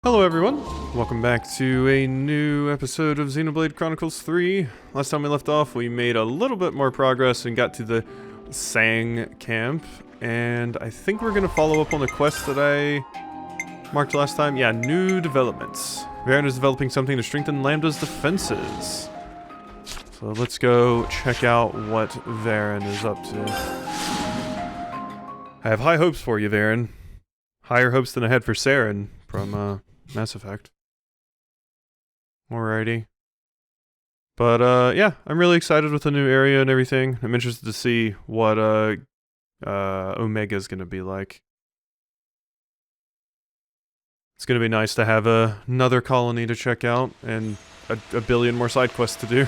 Hello everyone, welcome back to a new episode of Xenoblade Chronicles 3. Last time we left off, we made a little bit more progress and got to the Sang camp, and I think we're going to follow up on the quest that I marked last time. Yeah, new developments. Varen is developing something to strengthen Lambda's defenses. So let's go check out what Varen is up to. I have high hopes for you, Varen. Higher hopes than I had for Saren from, Mass Effect. Alrighty. But, yeah, I'm really excited with the new area and everything. I'm interested to see what, Omega's gonna be like. It's gonna be nice to have another colony to check out, and a billion more side quests to do.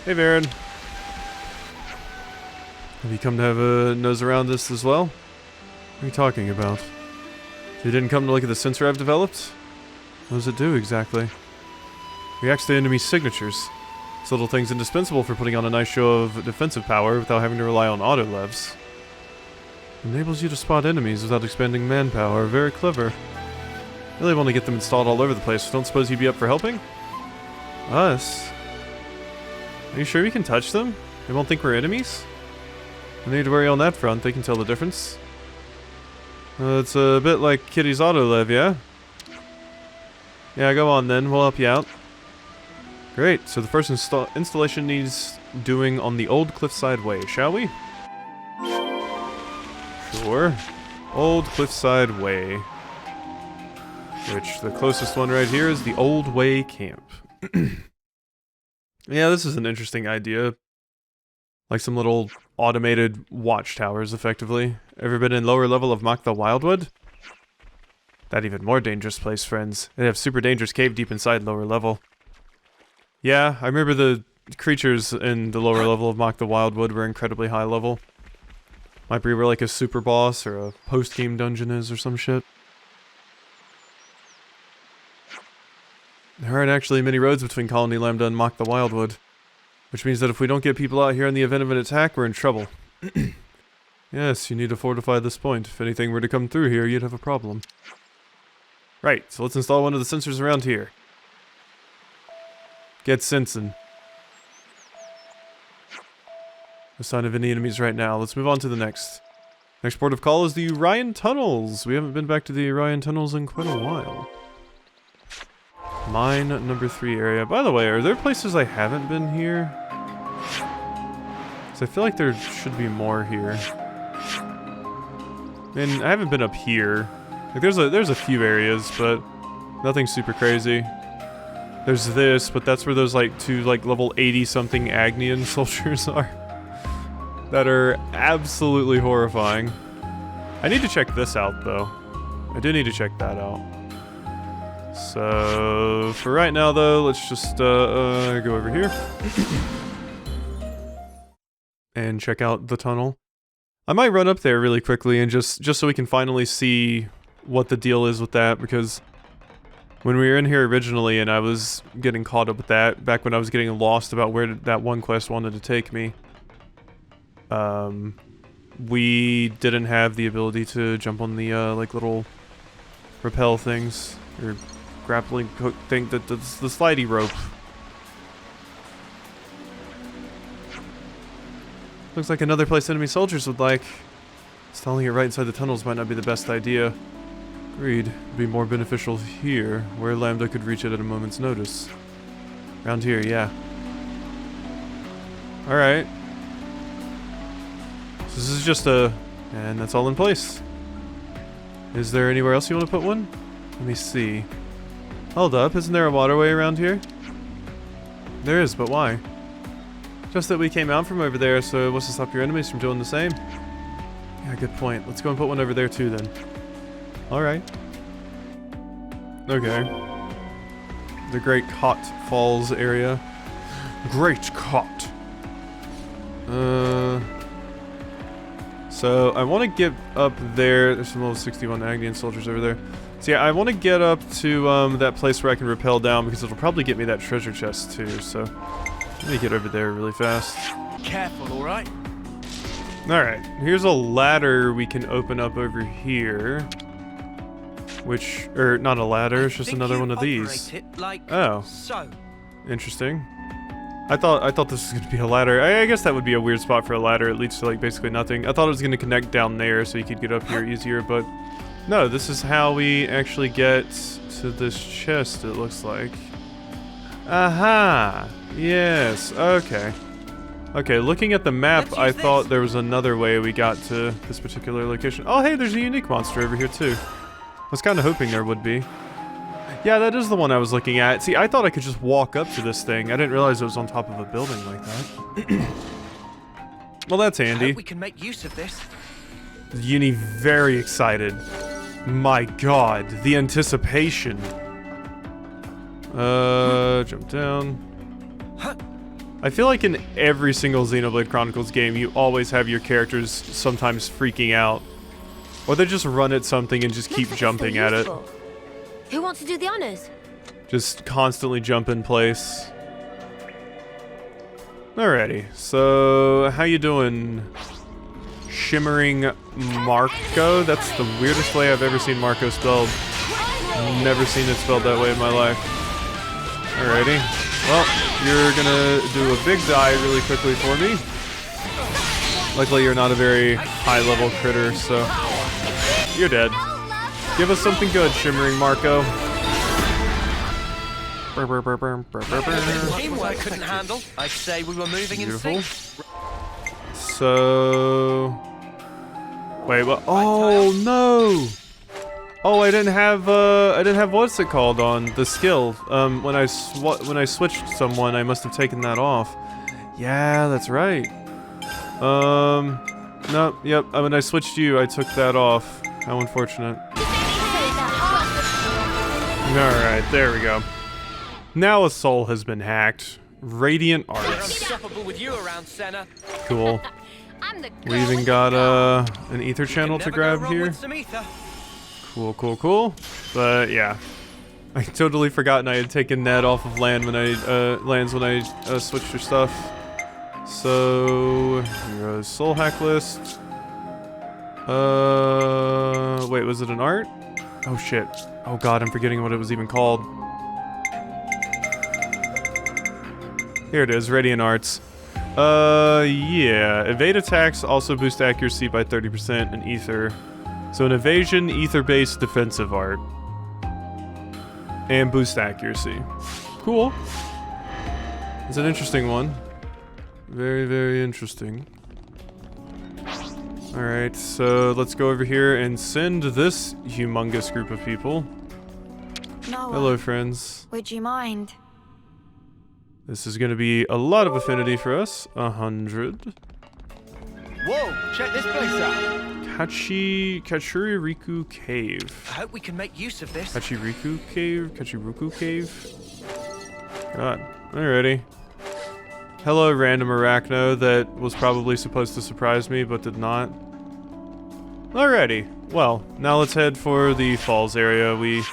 Hey, Varen. Have you come to have a nose around this as well? What are you talking about? You didn't come to look at the sensor I've developed? What does it do, exactly? Reacts to enemy signatures. This little thing's indispensable for putting on a nice show of defensive power without having to rely on auto-levs. Enables you to spot enemies without expending manpower. Very clever. Really want to get them installed all over the place. Don't suppose you'd be up for helping? Us? Are you sure we can touch them? They won't think we're enemies? No need to worry on that front. They can tell the difference. It's a bit like Kitty's auto-lev, yeah? Yeah, go on then, we'll help you out. Great, so the first installation needs doing on the old Cliffside Way, shall we? Sure. Old Cliffside Way. Which, the closest one right here is the Old Way Camp. Yeah, this is an interesting idea. Like some little automated watchtowers, effectively. Ever been in lower level of Mach the Wildwood? That even more dangerous place, friends. They have super dangerous cave deep inside lower level. Yeah, I remember the creatures in the lower level of Mach the Wildwood were incredibly high level. Might be where like a super boss or a post-game dungeon is or some shit. There aren't actually many roads between Colony Lambda and Mach the Wildwood. Which means that if we don't get people out here in the event of an attack, we're in trouble. Yes, you need to fortify this point. If anything were to come through here, you'd have a problem. Right, so let's install one of the sensors around here. Get sensing. No sign of any enemies right now. Let's move on to the next. Next port of call is the Orion Tunnels. We haven't been back to the Orion Tunnels in quite a while. Mine number 3 area. By the way, are there places I haven't been here? Because I feel like there should be more here. And I haven't been up here. Like there's a few areas, but nothing super crazy. There's this, but that's where those like two like level 80 something Agnian soldiers are. That are absolutely horrifying. I need to check this out though. I do need to check that out. So, for right now though, let's just go over here. And check out the tunnel. I might run up there really quickly and just so we can finally see what the deal is with that, because when we were in here originally and I was getting caught up with that, back when I was getting lost about where that one quest wanted to take me, we didn't have the ability to jump on the, like little rappel things, or grappling hook thing, the slidey rope. Looks like another place enemy soldiers would like. Installing it right inside the tunnels might not be the best idea. Agreed. It'd be more beneficial here, where Lambda could reach it at a moment's notice. Around here, yeah. Alright. So this is just and that's all in place. Is there anywhere else you want to put one? Let me see. Hold up, isn't there a waterway around here? There is, but why? Just that we came out from over there, so what's to stop your enemies from doing the same? Yeah, good point. Let's go and put one over there too then. Alright. Okay. The Great Cot Falls area. Great Cot! So, I want to get up there. There's some little 61 Agnian soldiers over there. So yeah, I want to get up to that place where I can rappel down, because it'll probably get me that treasure chest too, so let me get over there really fast. Careful, alright? Alright, here's a ladder we can open up over here. or not a ladder, it's just another one of these. Oh. Interesting. I thought this was gonna be a ladder. I guess that would be a weird spot for a ladder. It leads to like basically nothing. I thought it was gonna connect down there so you could get up here easier, but no, this is how we actually get to this chest, it looks like. Aha! Yes, okay. Okay, looking at the map, I thought there was another way we got to this particular location. Oh hey, there's a unique monster over here too. I was kind of hoping there would be. Yeah, that is the one I was looking at. See, I thought I could just walk up to this thing. I didn't realize it was on top of a building like that. Well, that's handy. I hope we can make use of this. Uni very excited. My god, the anticipation. Jump down. I feel like in every single Xenoblade Chronicles game, you always have your characters sometimes freaking out. Or they just run at something and just keep jumping at it. Who wants to do the honors? Just constantly jump in place. Alrighty, so how you doing? Shimmering Marco? That's the weirdest way I've ever seen Marco spelled. Never seen it spelled that way in my life. Alrighty. Well, you're gonna do a big die really quickly for me. Luckily you're not a very high level critter, so you're dead. Give us something good, Shimmering Marco. Teamwork couldn't handle. I'd say we were moving in sync. So, wait, what? Oh no! Oh, I didn't have what's it called on the skill. When I switched someone, I must have taken that off. Yeah, that's right. No, yep. When I switched you, I took that off. How unfortunate. Alright, there we go. Now a soul has been hacked. Radiant Arts. With you around, Senna. Cool. We even got an ether channel to grab here. Cool, cool, cool. But yeah. I totally forgotten I had taken that off of lands when I switched your stuff. So here goes soul hack list. Wait, was it an art? Oh shit. Oh god, I'm forgetting what it was even called. Here it is, Radiant Arts. Yeah. Evade attacks also boost accuracy by 30% in Ether. So an evasion, ether-based defensive art. And boost accuracy. Cool. It's an interesting one. Very, very interesting. Alright, so let's go over here and send this humongous group of people. Noah, hello, friends. would you mind? This is going to be a lot of affinity for us. 100. Whoa, check this place out. Kachuriku Cave. I hope we can make use of this. Kachiriku Cave? Kachiruku Cave? God. Alrighty. Hello, random arachno that was probably supposed to surprise me, but did not. Alrighty. Well, now let's head for the falls area. We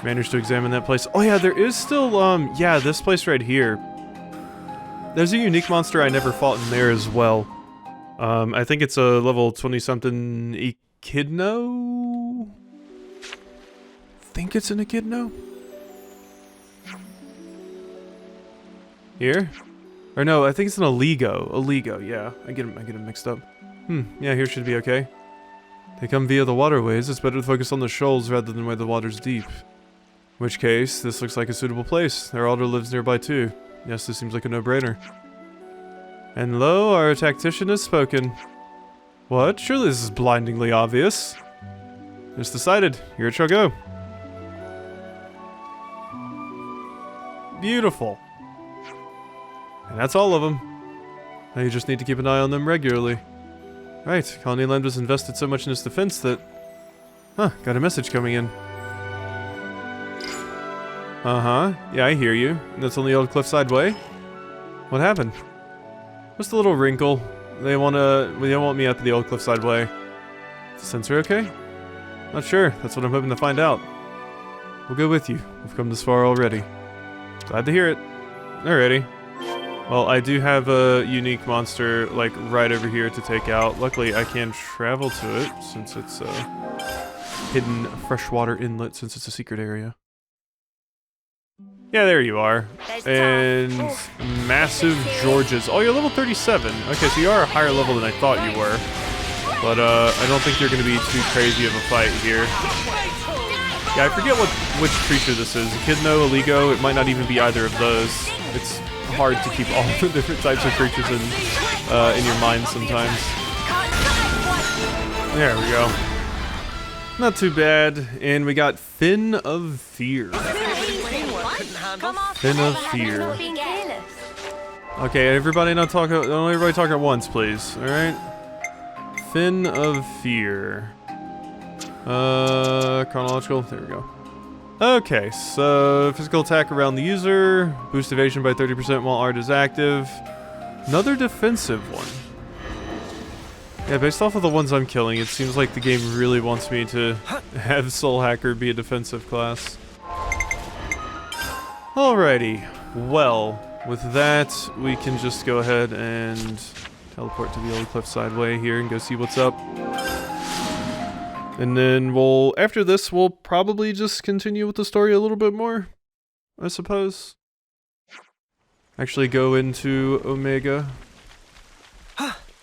managed to examine that place. Oh yeah, there is still, yeah, this place right here. There's a unique monster I never fought in there as well. I think it's a level 20-something echidno? Think it's an echidno? Here? Or no, I think it's an Oligo. Oligo, yeah. I get them mixed up. Yeah, here should be okay. They come via the waterways. It's better to focus on the shoals rather than where the water's deep. In which case, this looks like a suitable place. Their altar lives nearby too. Yes, this seems like a no-brainer. And lo, our tactician has spoken. What? Surely this is blindingly obvious. Just decided. Here it shall go. Beautiful. And that's all of them. Now you just need to keep an eye on them regularly. Right, Colony Land was invested so much in its defense that... Huh, got a message coming in. Uh-huh, yeah, I hear you. That's on the old cliffside way? What happened? Just a little wrinkle. They don't want me up the old cliffside way. Is the sensor okay? Not sure, that's what I'm hoping to find out. We'll go with you. We've come this far already. Glad to hear it. Alrighty. Well, I do have a unique monster, like, right over here to take out. Luckily, I can travel to it, since it's, hidden freshwater inlet since it's a secret area. Yeah, there you are. And massive Georges. Oh, you're level 37. Okay, so you are a higher level than I thought you were. But I don't think you're going to be too crazy of a fight here. Yeah, I forget which creature this is. Echidna, Aligo, it might not even be either of those. It's hard to keep all the different types of creatures in your mind sometimes. There we go. Not too bad. And we got Fin of Fear. Fin of Fear. Okay, everybody don't everybody talk at once, please. Alright? Fin of Fear. Chronological, there we go. Okay, so physical attack around the user, boost evasion by 30% while art is active. Another defensive one. Yeah, based off of the ones I'm killing, it seems like the game really wants me to have Soul Hacker be a defensive class. Alrighty, well, with that, we can just go ahead and teleport to the old cliffside way here and go see what's up. And then after this, we'll probably just continue with the story a little bit more, I suppose. Actually go into Omega.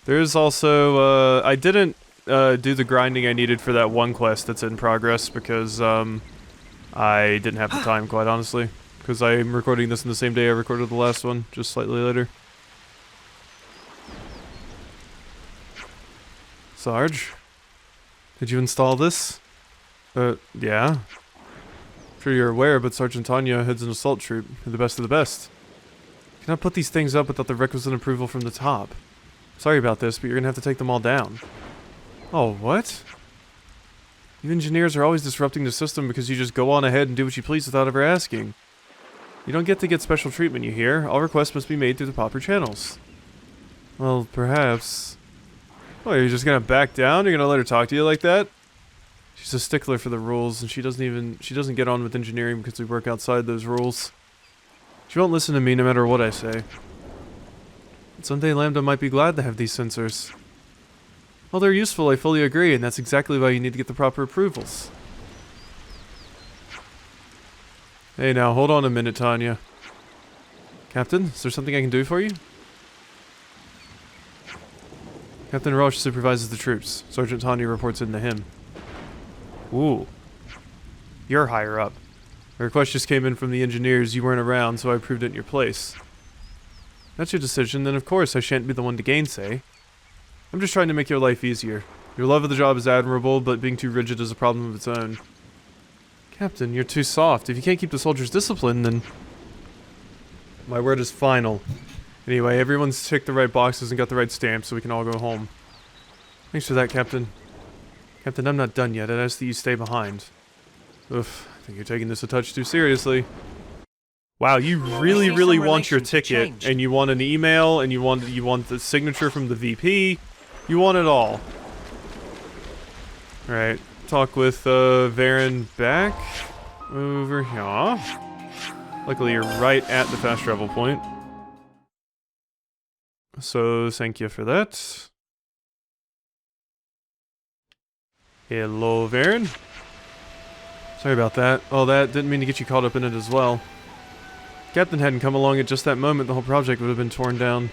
There's also, I didn't do the grinding I needed for that one quest that's in progress because I didn't have the time, quite honestly. Because I'm recording this in the same day I recorded the last one, just slightly later. Sarge? Did you install this? Yeah. I'm sure you're aware, but Sergeant Tanya heads an assault troop. You're the best of the best. You cannot put these things up without the requisite approval from the top. Sorry about this, but you're gonna have to take them all down. Oh, what? You engineers are always disrupting the system because you just go on ahead and do what you please without ever asking. You don't get to get special treatment, you hear? All requests must be made through the proper channels. Well, perhaps... Oh, you're just gonna back down? You're gonna let her talk to you like that? She's a stickler for the rules, and she doesn't get on with engineering because we work outside those rules. She won't listen to me no matter what I say. But someday Lambda might be glad to have these sensors. Well, they're useful, I fully agree, and that's exactly why you need to get the proper approvals. Hey now, hold on a minute, Tanya. Captain, is there something I can do for you? Captain Roche supervises the troops. Sergeant Tanya reports in to him. Ooh. You're higher up. A request just came in from the engineers. You weren't around, so I approved it in your place. That's your decision, then of course I shan't be the one to gainsay. I'm just trying to make your life easier. Your love of the job is admirable, but being too rigid is a problem of its own. Captain, you're too soft. If you can't keep the soldiers disciplined, then... My word is final. Anyway, everyone's ticked the right boxes and got the right stamps, so we can all go home. Thanks for that, Captain. Captain, I'm not done yet. I'd ask that you stay behind. Oof, I think you're taking this a touch too seriously. Wow, you really want your ticket, and you want an email, and you want the signature from the VP. You want it all. Alright, talk with Varen back over here. Luckily, you're right at the fast travel point. So, thank you for that. Hello, Varen. Sorry about that. Oh, that didn't mean to get you caught up in it as well. If Captain hadn't come along at just that moment, the whole project would have been torn down.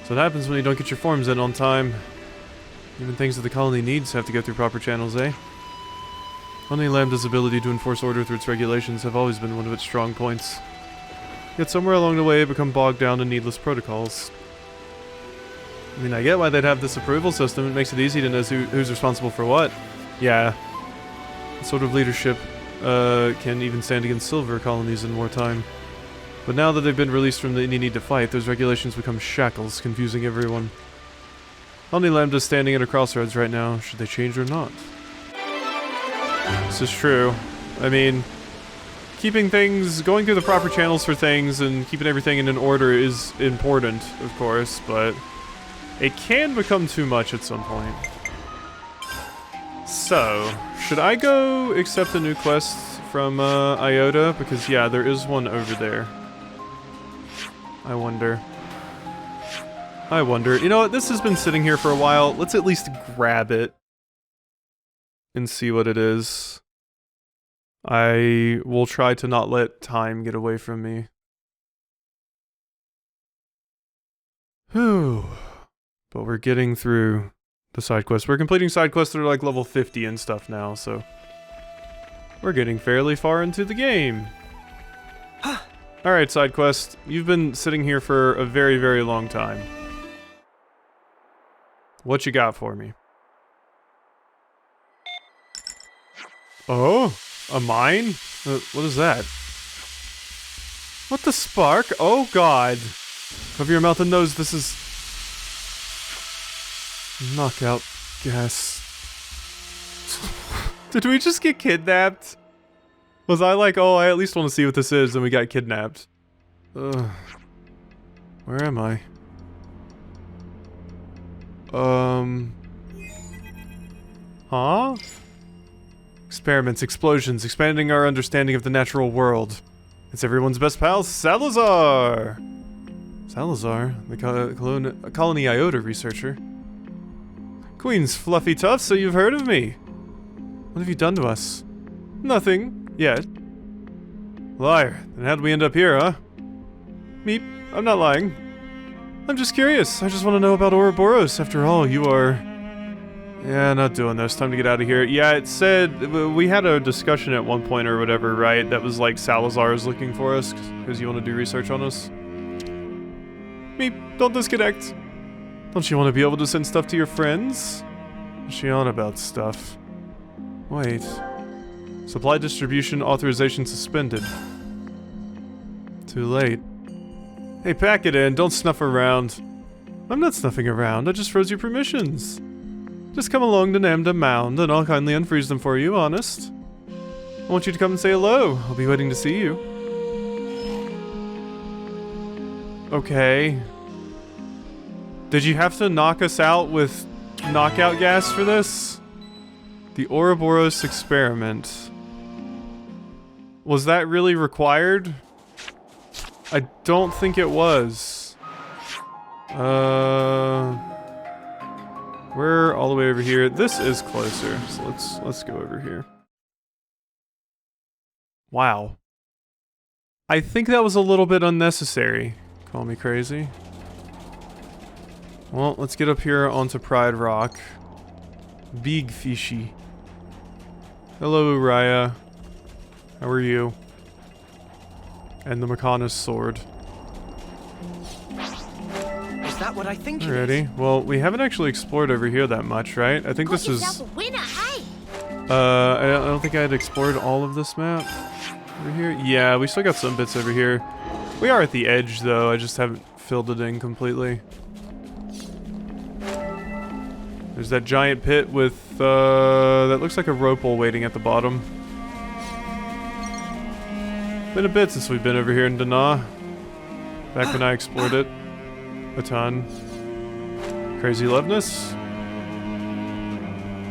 So it happens when you don't get your forms in on time. Even things that the colony needs have to go through proper channels, eh? Only Lambda's ability to enforce order through its regulations have always been one of its strong points. Yet somewhere along the way it become bogged down in needless protocols. I mean, I get why they'd have this approval system. It makes it easy to know who's responsible for what. Yeah. That sort of leadership can even stand against silver colonies in wartime. But now that they've been released from the need to fight, those regulations become shackles, confusing everyone. Only Lambda's standing at a crossroads right now. Should they change or not? This is true. I mean, keeping things, going through the proper channels for things and keeping everything in an order is important, of course, but it can become too much at some point. So, should I go accept a new quest from Iota? Because yeah, there is one over there. I wonder. You know what, this has been sitting here for a while. Let's at least grab it. and see what it is. I will try to not let time get away from me. Whew. But we're getting through the side quests. We're completing side quests that are like level 50 and stuff now, so we're getting fairly far into the game. Alright, side quest. You've been sitting here for a very, very long time. What you got for me? Oh, a mine? What is that? What the spark? Oh god. Cover your mouth and nose, this is... knockout gas. Did we just get kidnapped? Was I like, oh, I at least want to see what this is, and we got kidnapped? Ugh. Where am I? Huh? Experiments, explosions, expanding our understanding of the natural world. It's everyone's best pal, Salazar! Salazar, the Colony Iota researcher. Queen's fluffy tough, so you've heard of me. What have you done to us? Nothing, yet. Liar, then how'd we end up here, huh? Meep, I'm not lying. I'm just curious, I just want to know about Ouroboros. After all, you are... Yeah, not doing this, time to get out of here. Yeah, it said, we had a discussion at one point or whatever, right? That was like Salazar is looking for us, because you want to do research on us. Meep, don't disconnect. Don't you want to be able to send stuff to your friends? What's she on about stuff? Wait. Supply distribution authorization suspended. Too late. Hey, pack it in. Don't snuff around. I'm not snuffing around. I just froze your permissions. Just come along to Namda Mound and I'll kindly unfreeze them for you, honest. I want you to come and say hello. I'll be waiting to see you. Okay. Did you have to knock us out with knockout gas for this? The Ouroboros experiment. Was that really required? I don't think it was. We're all the way over here. This is closer, so let's go over here. Wow. I think that was a little bit unnecessary. Call me crazy. Well, let's get up here onto Pride Rock. Big fishy. Hello, Raya. How are you? And the Mechonis sword. Is that what I think? Alrighty. Well, we haven't actually explored over here that much, right? I think this is... a winner, hey? I don't think I had explored all of this map over here. Yeah, we still got some bits over here. We are at the edge, though. I just haven't filled it in completely. There's that giant pit with, that looks like a ropeal waiting at the bottom. Been a bit since we've been over here in Dana. Back when I explored it a ton. Crazy Loveness.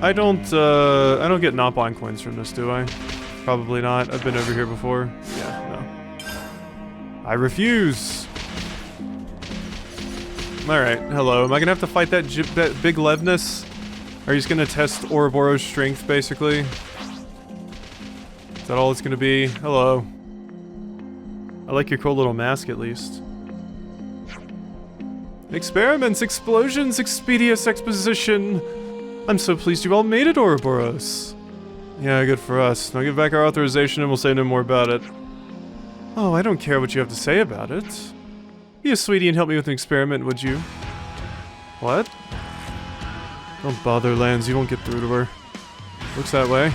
I don't get Nopon coins from this, do I? Probably not. I've been over here before. Yeah, no. I refuse. Alright, hello. Am I gonna have to fight that big Levness? Are you just gonna test Ouroboros' strength, basically? Is that all it's gonna be? Hello. I like your cool little mask, at least. Experiments, explosions, expedious exposition. I'm so pleased you all made it, Ouroboros. Yeah, good for us. Now give back our authorization and we'll say no more about it. Oh, I don't care what you have to say about it. Be a sweetie and help me with an experiment, would you? What? Don't bother, Lance. You won't get through to her. Looks that way.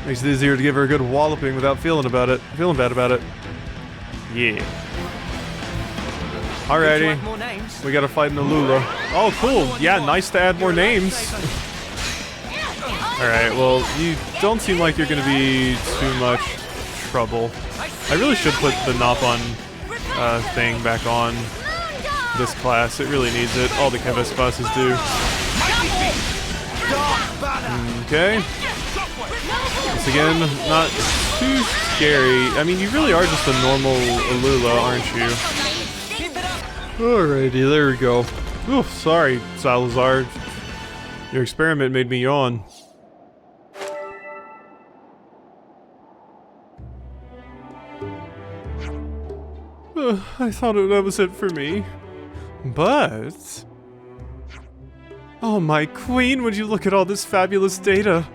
Makes it easier to give her a good walloping without feeling bad about it. Yeah. Alrighty. We gotta fight in the Lula. Oh, cool. Yeah, nice to add more names. Alright, well, you don't seem like you're gonna be too much trouble. I really should put the Nopon thing back on this class. It really needs it. All the Keves classes do. Okay. Once again, not too scary. I mean, you really are just a normal Alula, aren't you? Alrighty, there we go. Oof, sorry, Salazar. Your experiment made me yawn. I thought that was it for me. But... oh, my queen, would you look at all this fabulous data?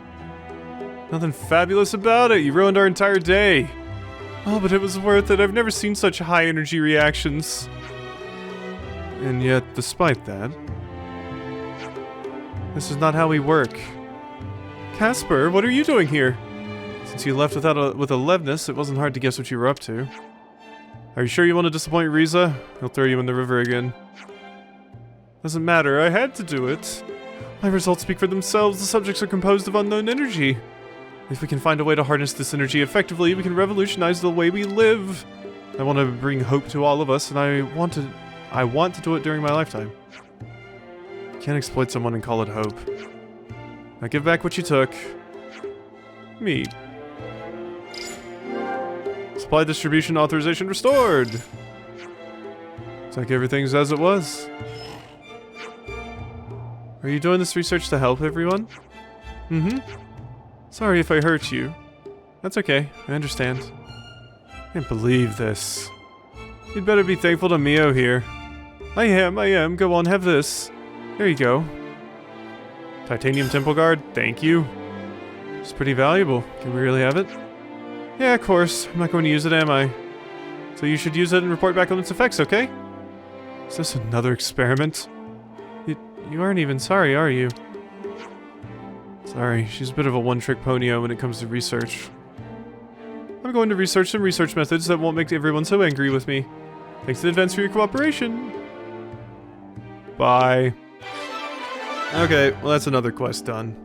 Nothing fabulous about it. You ruined our entire day. Oh, but it was worth it. I've never seen such high energy reactions. And yet, despite that, this is not how we work. Casper, what are you doing here? Since you left with a leveness, it wasn't hard to guess what you were up to. Are you sure you want to disappoint Riza? He'll throw you in the river again. Doesn't matter, I had to do it. My results speak for themselves. The subjects are composed of unknown energy. If we can find a way to harness this energy effectively, we can revolutionize the way we live. I want to bring hope to all of us, and I want to do it during my lifetime. You can't exploit someone and call it hope. Now give back what you took. Me. Supply distribution authorization restored. Looks like everything's as it was. Are you doing this research to help everyone? Mm-hmm. Sorry if I hurt you. That's okay, I understand. I can't believe this. You'd better be thankful to Mio here. I am. Go on, have this. There you go. Titanium temple guard, thank you. It's pretty valuable. Can we really have it? Yeah, of course. I'm not going to use it, am I? So you should use it and report back on its effects, okay? Is this another experiment? You aren't even sorry, are you? Sorry, she's a bit of a one-trick ponyo when it comes to research. I'm going to research some research methods that won't make everyone so angry with me. Thanks in advance for your cooperation. Bye. Okay, well that's another quest done.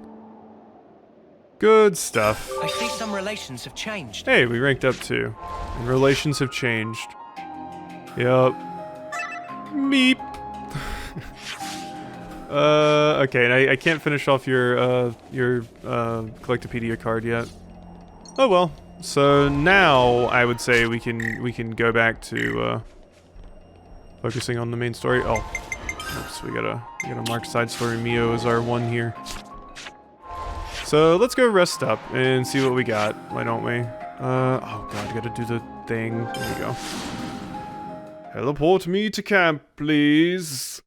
Good stuff. I see some relations have changed. Hey, we ranked up too. And relations have changed. Yup. Meep. Okay, and I can't finish off your Collectopedia card yet. Oh well. So now I would say we can go back to focusing on the main story. Oh, oops, we gotta mark side story Mio as our one here. So let's go rest up and see what we got. Why don't we? Oh god, I gotta do the thing. There we go. Teleport me to camp, please.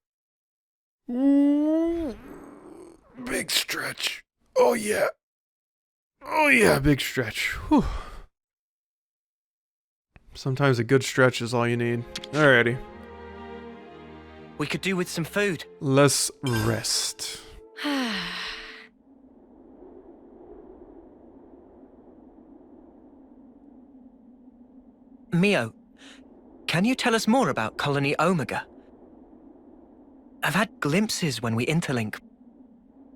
Ooh, big stretch. Oh yeah. Oh yeah, big stretch. Whew. Sometimes a good stretch is all you need. Alrighty. We could do with some food. Let's rest. Mio, can you tell us more about Colony Omega? I've had glimpses when we interlink,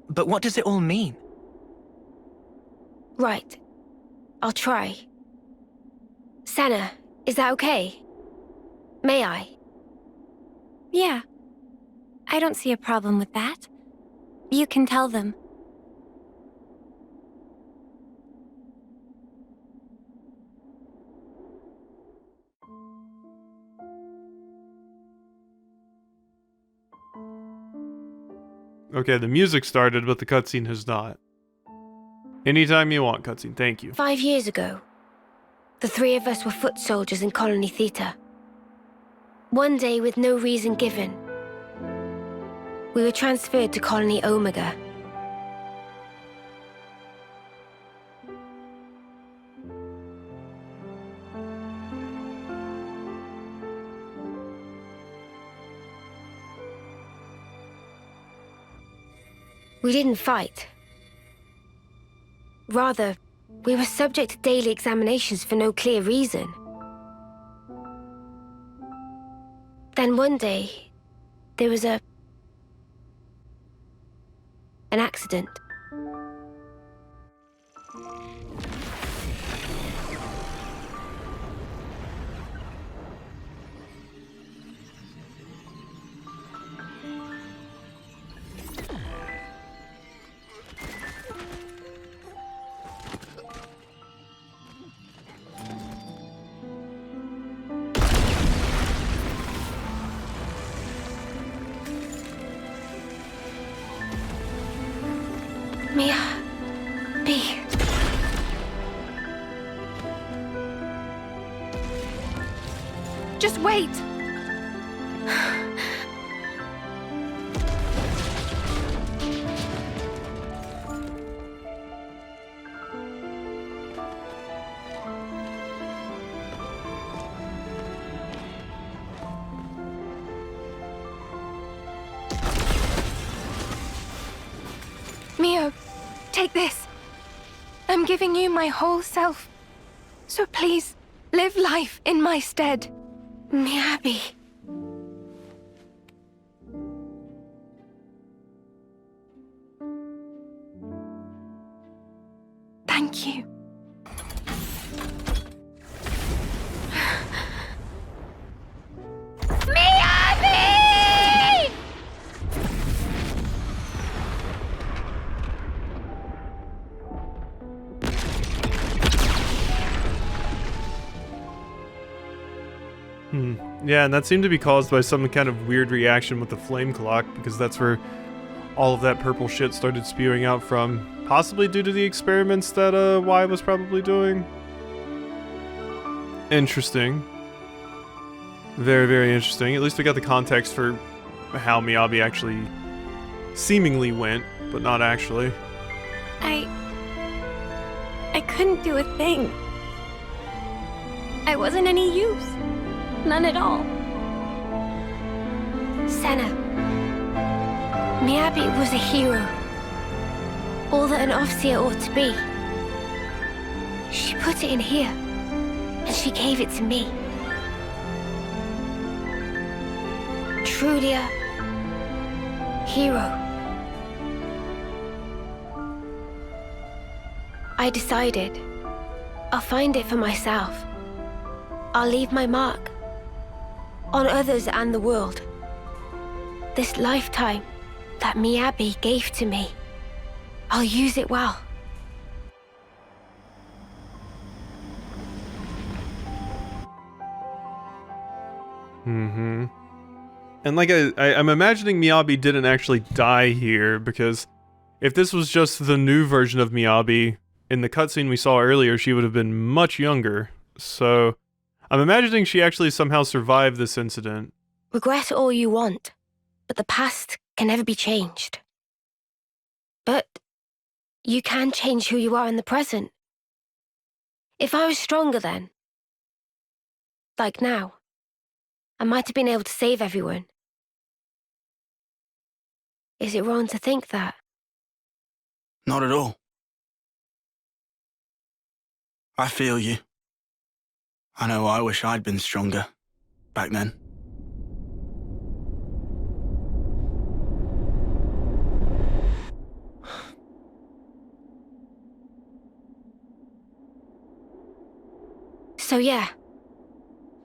but what does it all mean? Right. I'll try. Sana, is that okay? May I? Yeah. I don't see a problem with that. You can tell them. Okay, the music started, but the cutscene has not. Anytime you want, cutscene. Thank you. 5 years ago, the three of us were foot soldiers in Colony Theta. One day, with no reason given, we were transferred to Colony Omega. We didn't fight. Rather, we were subject to daily examinations for no clear reason. Then one day, there was an accident. Just wait. Mio, take this. I'm giving you my whole self. So please, live life in my stead. Miyabi. Thank you. Miyabi! Yeah, and that seemed to be caused by some kind of weird reaction with the flame clock, because that's where all of that purple shit started spewing out from. Possibly due to the experiments that Y was probably doing. Interesting. Very, very interesting. At least we got the context for how Miyabi actually seemingly went, but not actually. I couldn't do a thing. I wasn't any use. None at all. Senna. Miyabi was a hero. All that an officer ought to be. She put it in here, and she gave it to me. Truly a hero. I decided I'll find it for myself. I'll leave my mark on others and the world. This lifetime that Miyabi gave to me, I'll use it well. And like I'm imagining Miyabi didn't actually die here, because if this was just the new version of Miyabi, in the cutscene we saw earlier, she would have been much younger. So I'm imagining she actually somehow survived this incident. Regret all you want, but the past can never be changed. But you can change who you are in the present. If I was stronger then, like now, I might have been able to save everyone. Is it wrong to think that? Not at all. I feel you. I know I wish I'd been stronger back then. So yeah,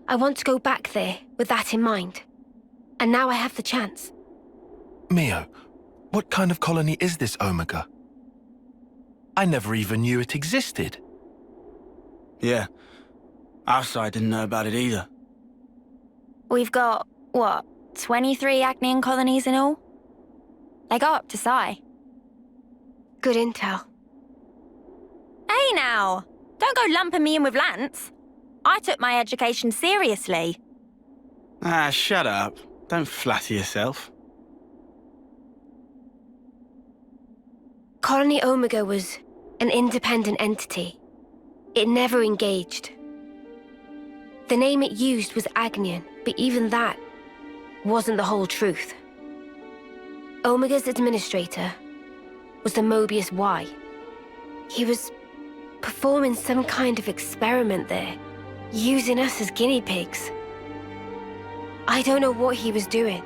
I want to go back there with that in mind. And now I have the chance. Mio, what kind of colony is this Omega? I never even knew it existed. Yeah, our side didn't know about it either. We've got, what, 23 Agnian colonies in all? They go up to Psy. Good intel. Hey now! Don't go lumping me in with Lance. I took my education seriously. Ah, shut up. Don't flatter yourself. Colony Omega was an independent entity. It never engaged. The name it used was Agnian, but even that wasn't the whole truth. Omega's administrator was the Mobius Y. He was performing some kind of experiment there, using us as guinea pigs. I don't know what he was doing.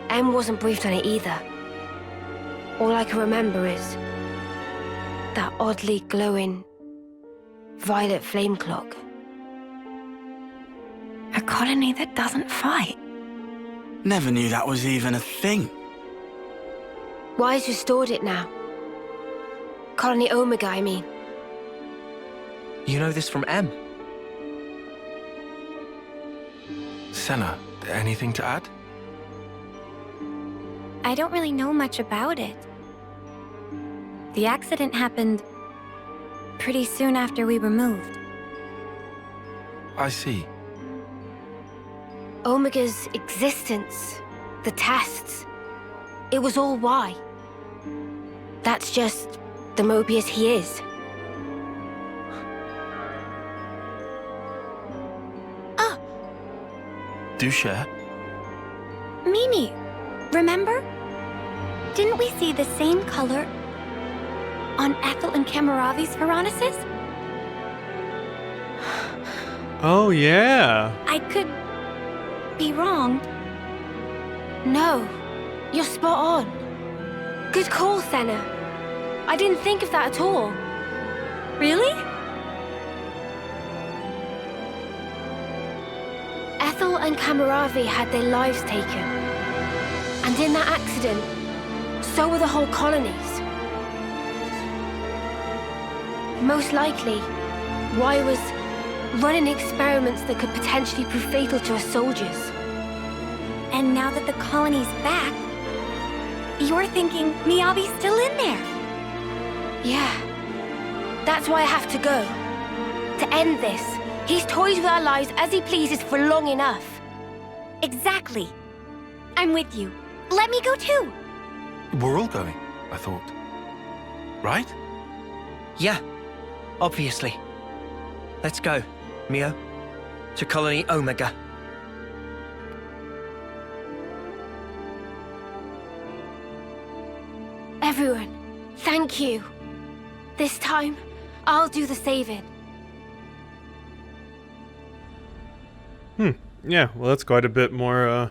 M wasn't briefed on it either. All I can remember is that oddly glowing violet flame clock. A colony that doesn't fight. Never knew that was even a thing. Wise restored it now. Colony Omega, I mean. You know this from M? Senna, anything to add? I don't really know much about it. The accident happened pretty soon after we were moved. I see. Omega's existence, the tests, it was all why. That's just the Mobius he is. Do share. Mimi, remember? Didn't we see the same color on Ethel and Kamaravi's Veronicus? Oh, yeah. I could be wrong. No, you're spot on. Good call, Senna. I didn't think of that at all. Really? Ethel and Kamaravi had their lives taken. And in that accident, so were the whole colonies. Most likely, Y was running experiments that could potentially prove fatal to us soldiers. And now that the colony's back, you're thinking Miyabi's still in there? Yeah. That's why I have to go. To end this. He's toyed with our lives as he pleases for long enough. Exactly. I'm with you. Let me go too. We're all going, I thought. Right? Yeah, obviously. Let's go, Mio. To Colony Omega. Everyone, thank you. This time, I'll do the saving. Yeah, well, that's quite a bit more,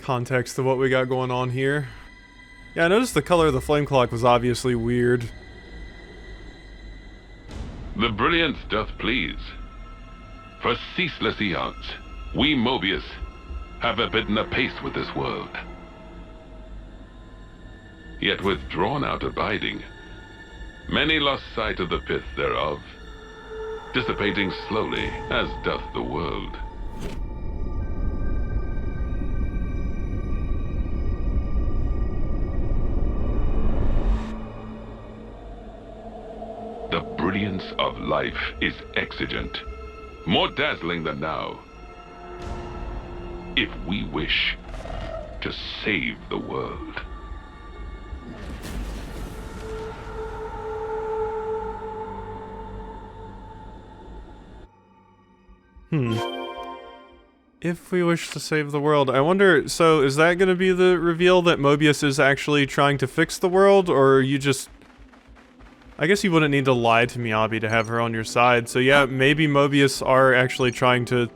context to what we got going on here. Yeah, I noticed the color of the flame clock was obviously weird. The brilliance doth please. For ceaseless eons, we Mobius have abidden apace with this world. Yet with drawn-out abiding, many lost sight of the pith thereof, dissipating slowly as doth the world. The brilliance of life is exigent, more dazzling than now. If we wish to save the world. If we wish to save the world, I wonder, so is that going to be the reveal that Mobius is actually trying to fix the world, or are you just... I guess you wouldn't need to lie to Miyabi to have her on your side, so yeah, maybe Mobius are actually trying to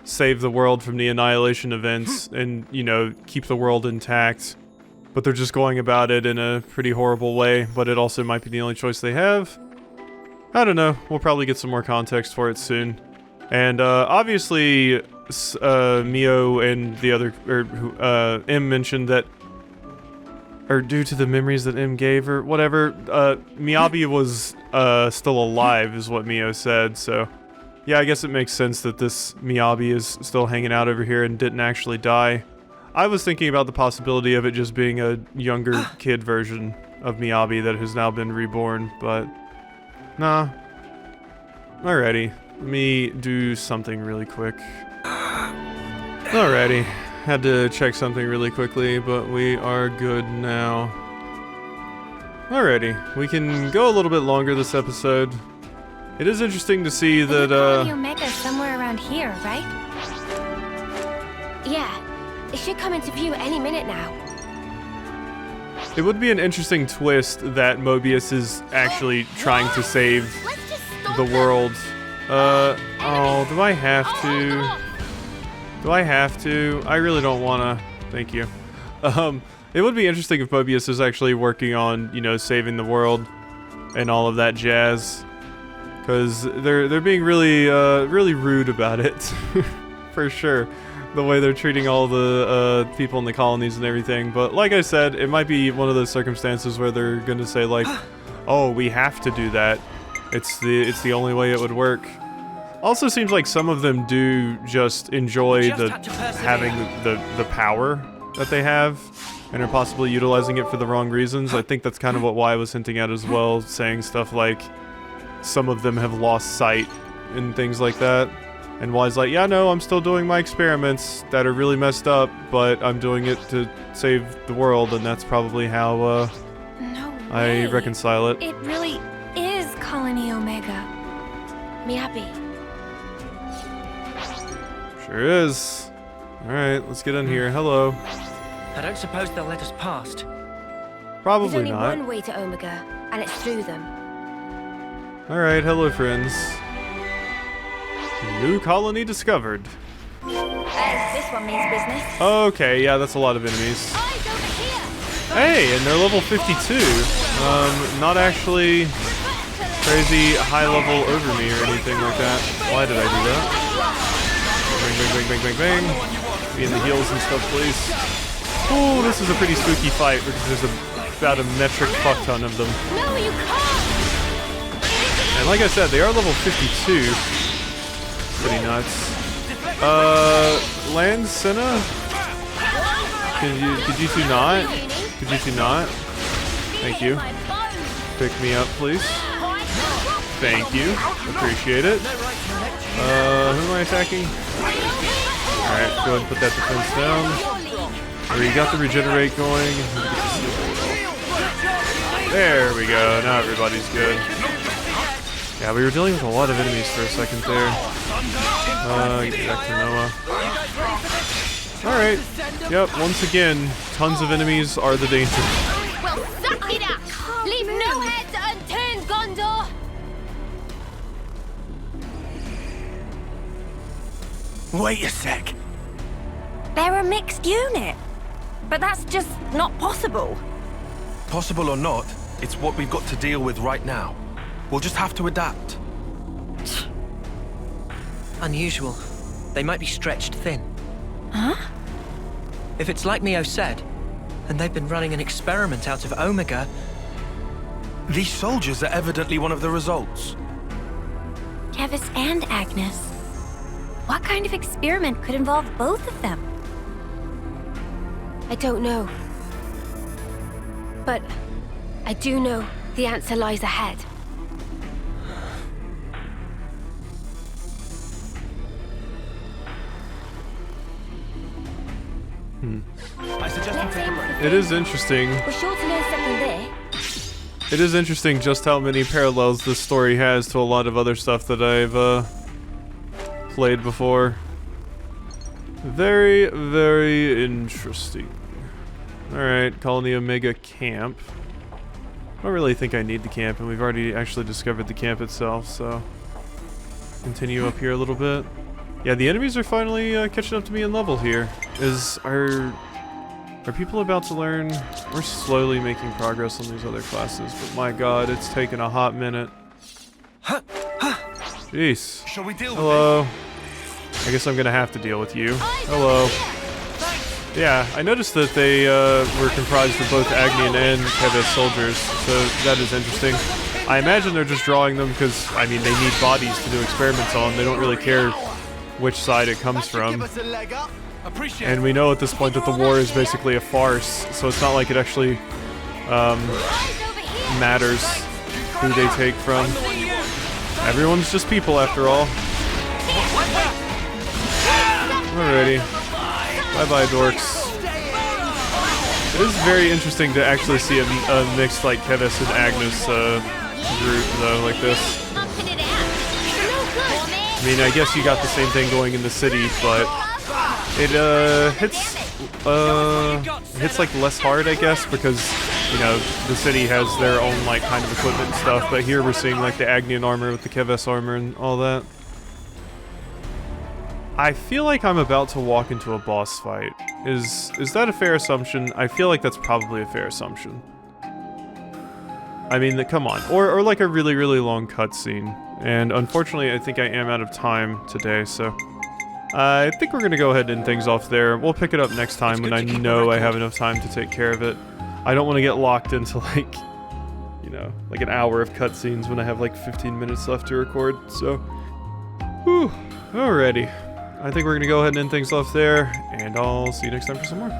save the world from the annihilation events and, you know, keep the world intact, but they're just going about it in a pretty horrible way, but it also might be the only choice they have. I don't know, we'll probably get some more context for it soon. And, obviously, Mio and the other, M mentioned that, or due to the memories that M gave, or whatever, Miyabi was, still alive, is what Mio said, so, yeah, I guess it makes sense that this Miyabi is still hanging out over here and didn't actually die. I was thinking about the possibility of it just being a younger kid version of Miyabi that has now been reborn, but, nah. Alrighty. Let me do something really quick. Alrighty. Had to check something really quickly, but we are good now. Alrighty. We can go a little bit longer this episode. It is interesting to see that, Colony Omega's somewhere around here, right? Yeah, it should come into view any minute now. it would be an interesting twist that Mobius is actually trying to save the world. Oh, do I have to? Do I have to? I really don't wanna. Thank you. It would be interesting if Mobius is actually working on, you know, saving the world and all of that jazz. Because they're being really, really rude about it. For sure. The way they're treating all the, people in the colonies and everything. But like I said, it might be one of those circumstances where they're gonna say like, oh, we have to do that. It's the only way it would work. Also seems like some of them do just enjoy having the power that they have and are possibly utilizing it for the wrong reasons. I think that's kind of what Y was hinting at as well, saying stuff like some of them have lost sight and things like that. And Y's like, yeah, no, I'm still doing my experiments that are really messed up, but I'm doing it to save the world, and that's probably how, No I way. reconcile it. It really is Colony Omega. Me happy. Sure is. Alright, let's get in here. Hello. I don't suppose they'll let us past. There's Probably only not. one way to Omega, and it's through them. Alright, hello friends. New colony discovered. This one means business. Okay, yeah, that's a lot of enemies. Eyes over here! Hey, and they're level 52. Not actually crazy high level over me or anything like that. Why did I do that? Bang, bang, bang, bang, bang, bang. Be in the heels and stuff, please. Oh, this is a pretty spooky fight because there's about a metric fuck ton of them. No, you can't! And like I said, they are level 52. Pretty nuts. Land Senna? Could you two not? Could you two not? Thank you. Pick me up, please. Thank you. Appreciate it. Who am I attacking? Alright, go ahead and put that defense down. Alright, you got the regenerate going. There we go. Now everybody's good. Yeah, we were dealing with a lot of enemies for a second there. Get back to Noah. Alright. Yep, once again, tons of enemies are the danger. Well, suck it up! Leave no heads unturned, Gondor! Wait a sec. They're a mixed unit. But that's just not possible. Possible or not, it's what we've got to deal with right now. We'll just have to adapt. Unusual. They might be stretched thin. Huh? If it's like Mio said, and they've been running an experiment out of Omega, These soldiers are evidently one of the results. Keves and Agnus. What kind of experiment could involve both of them? I don't know. But I do know the answer lies ahead. I suggest we take a break. It is interesting. We're sure to learn something there. It is interesting just how many parallels this story has to a lot of other stuff that I've played before. Very, very interesting. Alright, Colony Omega Camp. I don't really think I need the camp, and we've already actually discovered the camp itself, so... Continue up here a little bit. Yeah, the enemies are finally catching up to me in level here. Are people about to learn? We're slowly making progress on these other classes, but my god, it's taken a hot minute. Jeez. Shall we deal Hello. I guess I'm gonna have to deal with you. Hello. Yeah, I noticed that they were comprised of both Agnian and Keves soldiers, so that is interesting. I imagine they're just drawing them because, I mean, they need bodies to do experiments on. They don't really care which side it comes from. And we know at this point that the war is basically a farce, so it's not like it actually matters who they take from. Everyone's just people after all. Alrighty. Bye-bye, dorks. It is very interesting to actually see a mixed, like, Keves and Agnus group, though, like this. I mean, I guess you got the same thing going in the city, but it hits like less hard, I guess, because, you know, the city has their own, like, kind of equipment and stuff, but here we're seeing, like, the Agnian armor with the Keves armor and all that. I feel like I'm about to walk into a boss fight. Is that a fair assumption? I feel like that's probably a fair assumption. I mean, come on. Or like a really, really long cutscene. And unfortunately, I think I am out of time today, so... I think we're gonna go ahead and end things off there. We'll pick it up next time when I know I have enough time to take care of it. I don't want to get locked into, like, you know, like an hour of cutscenes when I have like 15 minutes left to record, so... Whew. Alrighty. I think we're gonna go ahead and end things off there, and I'll see you next time for some more.